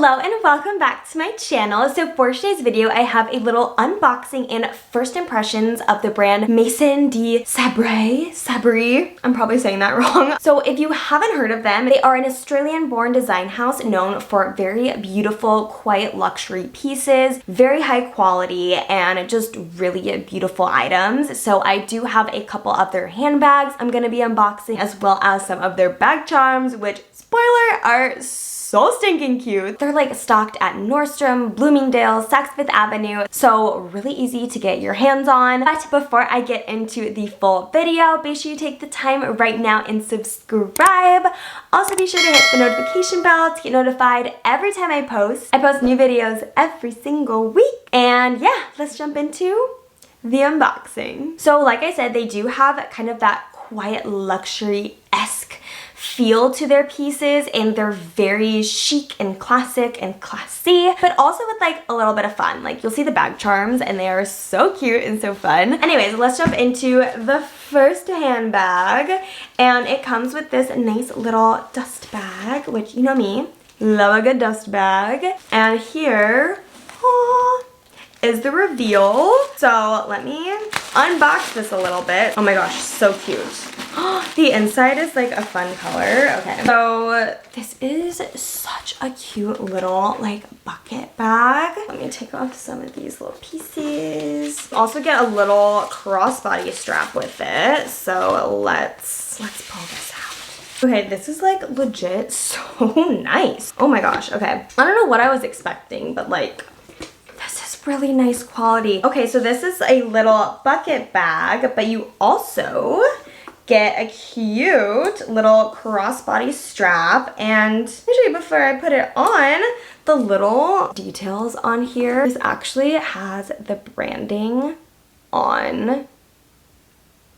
Hello and welcome back to my channel. So for today's video, I have a little unboxing and first impressions of the brand Maison de Sabre. I'm probably saying that wrong. So if you haven't heard of them, they are an Australian-born design house known for very beautiful, quiet luxury pieces, very high quality, and just really beautiful items. So I do have a couple of their handbags I'm gonna be unboxing, as well as some of their bag charms, which, spoiler, are so stinking cute. They're like stocked at Nordstrom, Bloomingdale's, Saks Fifth Avenue, so really easy to get your hands on. But before I get into the full video, be sure you take the time right now and subscribe. Also be sure to hit the notification bell to get notified every time I post. I post new videos every single week. And yeah, let's jump into the unboxing. So like I said, they do have kind of that quiet luxury-esque feel to their pieces, and they're very chic and classic and classy, but also with like a little bit of fun. Like you'll see the bag charms and they are so cute and so fun. Anyways, let's jump into the first handbag, and it comes with this nice little dust bag, which you know me, love a good dust bag. And here is the reveal. So let me unbox this a little bit. Oh my gosh, so cute. The inside is like a fun color. Okay, so this is such a cute little like bucket bag. Let me take off some of these little pieces. Also get a little crossbody strap with it. So let's pull this out. Okay, this is like legit so nice. Oh my gosh, okay. I don't know what I was expecting, but like this is really nice quality. Okay, so this is a little bucket bag, but you also get a cute little crossbody strap. And actually, before I put it on, the little details on here, this actually has the branding on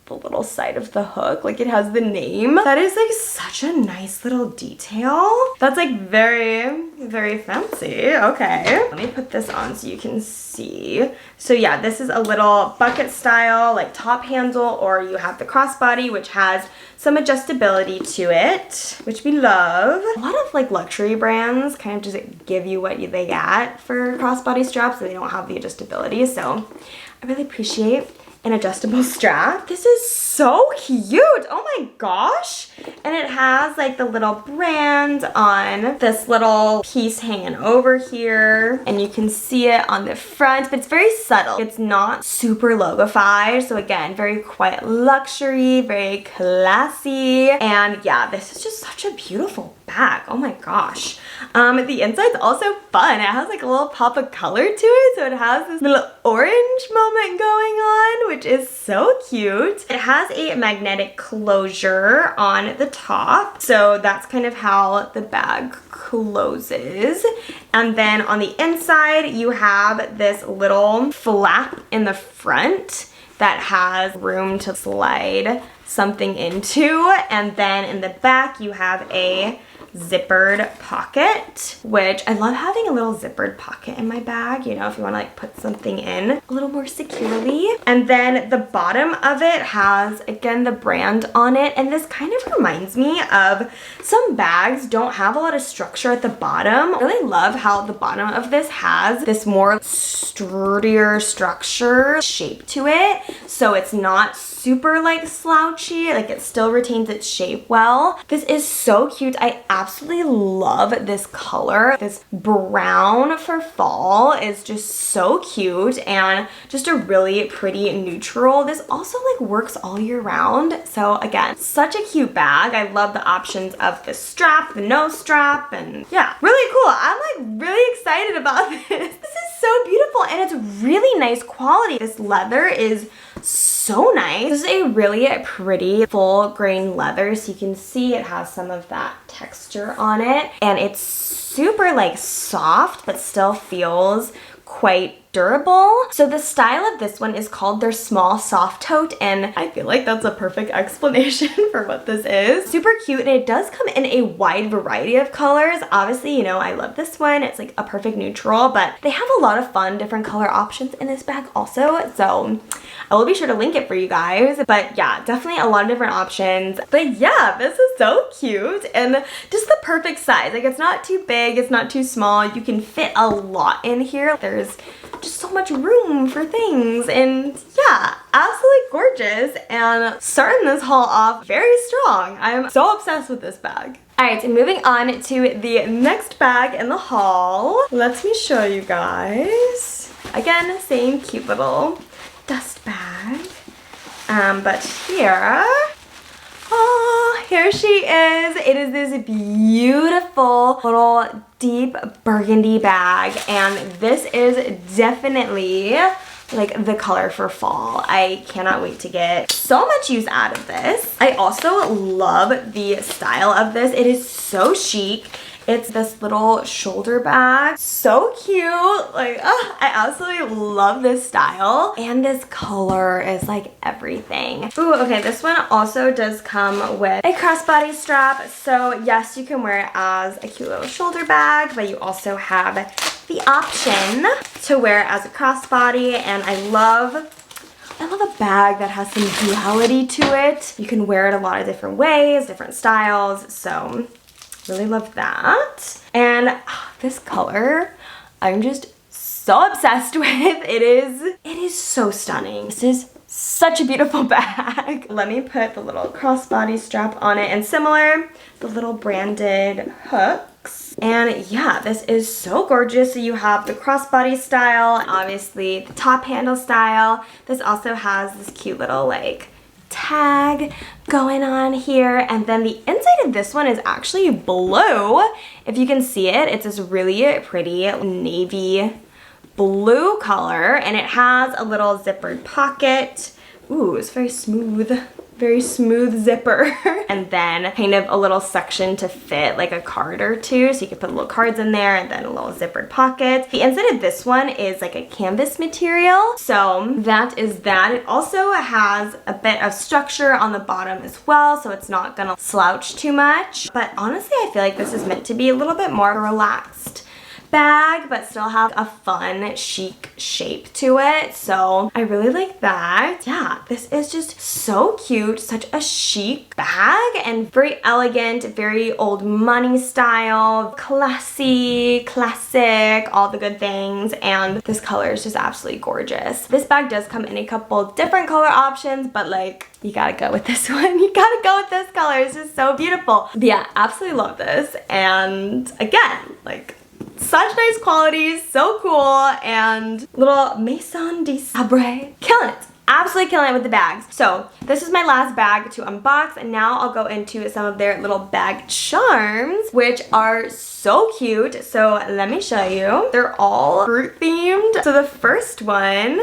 the little side of the hook. Like it has the name. That is like such a nice little detail. That's like very, very fancy. Okay, let me put this on so you can see. So yeah, this is a little bucket style, like top handle, or you have the crossbody, which has some adjustability to it, which we love. A lot of like luxury brands kind of just give you what they get for crossbody straps, so they don't have the adjustability. So I really appreciate an adjustable strap. This is so cute. Oh my gosh. And it has like the little brand on this little piece hanging over here, and you can see it on the front, but it's very subtle. It's not super logofied. So again, very quiet luxury, very classy. And yeah, this is just such a beautiful bag. Oh my gosh. The inside's also fun. It has like a little pop of color to it. So it has this little orange moment going on, which is so cute. It has a magnetic closure on the top. So that's kind of how the bag closes. And then on the inside, you have this little flap in the front that has room to slide something into. And then in the back, you have a zippered pocket, which I love having a little zippered pocket in my bag, you know, if you want to like put something in a little more securely. And then the bottom of it has, again, the brand on it. And this kind of reminds me of some bags don't have a lot of structure at the bottom. I really love how the bottom of this has this more sturdier structure shape to it. So it's not super like slouchy, like it still retains its shape well. This is so cute. I absolutely love this color. This brown for fall is just so cute, and just a really pretty neutral. This also like works all year round. So again, such a cute bag. I love the options of the strap, the no strap, and yeah, really cool. I'm like really excited about this. This is so beautiful, and it's really nice quality. This leather is so nice. This is a really pretty full grain leather, so you can see it has some of that texture on it, and it's super like soft but still feels quite durable. So the style of this one is called their small soft tote, and I feel like that's a perfect explanation for what this is. Super cute, and it does come in a wide variety of colors. Obviously, you know, I love this one. It's like a perfect neutral, but they have a lot of fun different color options in this bag also. So I will be sure to link it for you guys. But yeah, definitely a lot of different options. But yeah, this is so cute and just the perfect size. Like, it's not too big, it's not too small. You can fit a lot in here. There's just so much room for things, and yeah, absolutely gorgeous. And starting this haul off very strong. I'm so obsessed with this bag. Alright, so moving on to the next bag in the haul. Let me show you guys. Again, same cute little dust bag. But here, oh, here she is. It is this beautiful little deep burgundy bag, and this is definitely like the color for fall. I cannot wait to get so much use out of this. I also love the style of this. It is so chic. It's this little shoulder bag. So cute. Like, I absolutely love this style. And this color is like everything. Ooh, okay, this one also does come with a crossbody strap. So yes, you can wear it as a cute little shoulder bag, but you also have the option to wear it as a crossbody. And I love a bag that has some duality to it. You can wear it a lot of different ways, different styles. So really love that. And this color, I'm just so obsessed with. It is so stunning. This is such a beautiful bag. Let me put the little crossbody strap on it, and similar, the little branded hooks. And yeah, this is so gorgeous. So you have the crossbody style, obviously the top handle style. This also has this cute little like tag going on here, and then the inside of this one is actually blue. If you can see it, it's this really pretty navy blue color, and it has a little zippered pocket. Ooh, it's very smooth zipper. And then kind of a little section to fit like a card or two, so you can put little cards in there, and then a little zippered pocket. The inside of this one is like a canvas material, so that is that. It also has a bit of structure on the bottom as well, so it's not gonna slouch too much. But honestly, I feel like this is meant to be a little bit more relaxed bag, but still have a fun, chic shape to it. So I really like that. Yeah, this is just so cute. Such a chic bag and very elegant, very old money style, classy, classic, all the good things. And this color is just absolutely gorgeous. This bag does come in a couple different color options, but like, you gotta go with this one. You gotta go with this color. It's just so beautiful. But yeah, absolutely love this. And again, like, such nice quality, so cool, and little Maison de Sabre. Killing it. Absolutely killing it with the bags. So this is my last bag to unbox, and now I'll go into some of their little bag charms, which are so cute. So let me show you. They're all fruit themed. So the first one,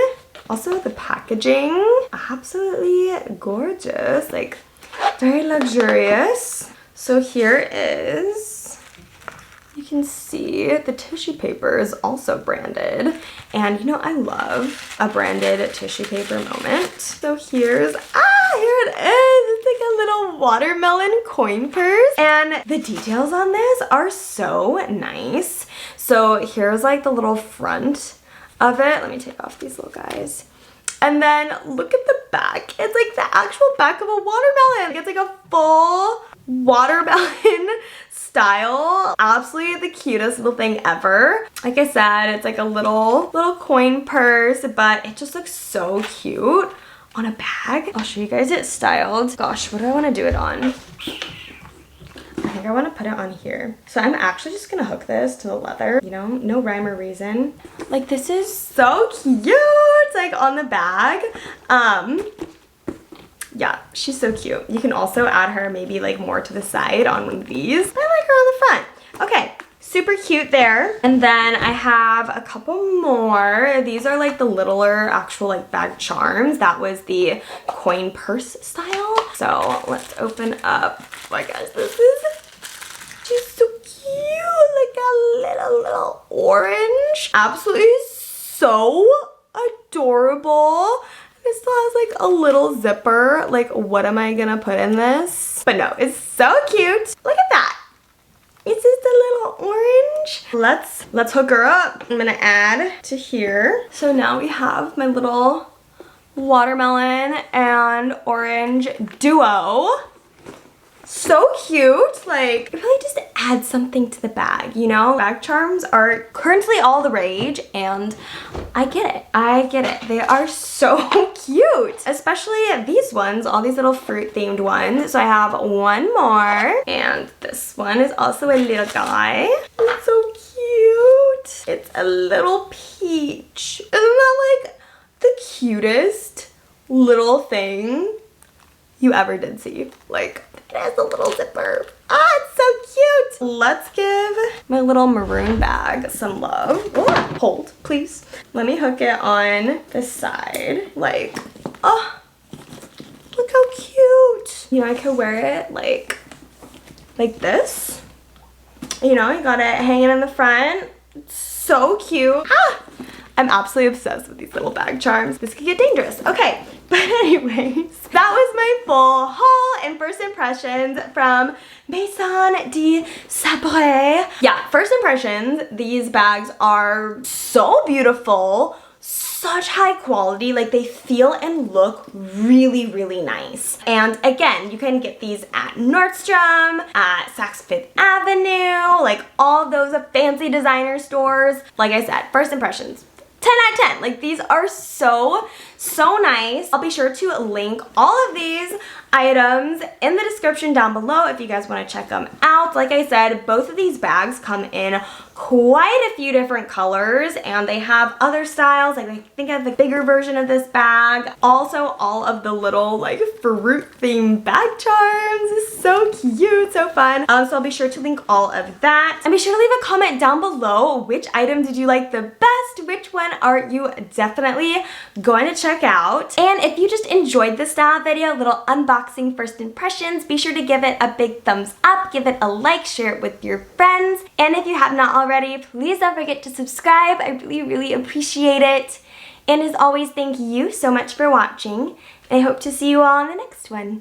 also the packaging, absolutely gorgeous, like very luxurious. So here is, you can see the tissue paper is also branded. And you know, I love a branded tissue paper moment. So here's, here it is. It's like a little watermelon coin purse. And the details on this are so nice. So here's like the little front of it. Let me take off these little guys. And then look at the back. It's like the actual back of a watermelon. It's like a full watermelon style. Absolutely the cutest little thing ever. Like I said, it's like a little coin purse, but it just looks so cute on a bag. I'll show you guys it styled. Gosh, what do I want to do it on? I think I want to put it on here. So I'm actually just gonna hook this to the leather, you know, no rhyme or reason. Like, this is so cute, like on the bag. Yeah, she's so cute. You can also add her maybe like more to the side on one of these. I like her on the front. Okay, super cute there. And then I have a couple more. These are like the littler actual like bag charms. That was the coin purse style. So let's open up. Oh my gosh, she's so cute. Like a little orange. Absolutely so so adorable. It still has like a little zipper. Like, what am I gonna put in this? But no, it's so cute. Look at that. It's just a little orange. Let's hook her up. I'm gonna add to here. So now we have my little watermelon and orange duo. So cute. Like, it really just adds something to the bag, you know? Bag charms are currently all the rage, and I get it. I get it. They are so cute. Especially these ones, all these little fruit themed ones. So I have one more, and this one is also a little guy. It's so cute. It's a little peach. Isn't that like the cutest little thing you ever did see? Like, it has a little zipper. Ah, it's so cute. Let's give my little maroon bag some love. Oh, hold, please. Let me hook it on the side. Like, oh, look how cute. You know, I could wear it like this. You know, you got it hanging in the front. It's so cute. Ah! I'm absolutely obsessed with these little bag charms. This could get dangerous. Okay, but anyways, that was my full haul and first impressions from Maison de Sabre. Yeah, first impressions, these bags are so beautiful, such high quality. Like, they feel and look really, really nice. And again, you can get these at Nordstrom, at Saks Fifth Avenue, like all of those fancy designer stores. Like I said, first impressions, 10 out of 10. Like, these are so nice. I'll be sure to link all of these items in the description down below if you guys want to check them out. Like I said, both of these bags come in quite a few different colors, and they have other styles. Like, I think I have the bigger version of this bag. Also, all of the little like fruit themed bag charms is so cute, so fun. So I'll be sure to link all of that. And be sure to leave a comment down below. Which item did you like the best? Which one are you definitely going to check out? And if you just enjoyed this style video, little unboxing first impressions, be sure to give it a big thumbs up, give it a like, share it with your friends. And if you have not already, please don't forget to subscribe. I really appreciate it. And as always, thank you so much for watching. I hope to see you all in the next one.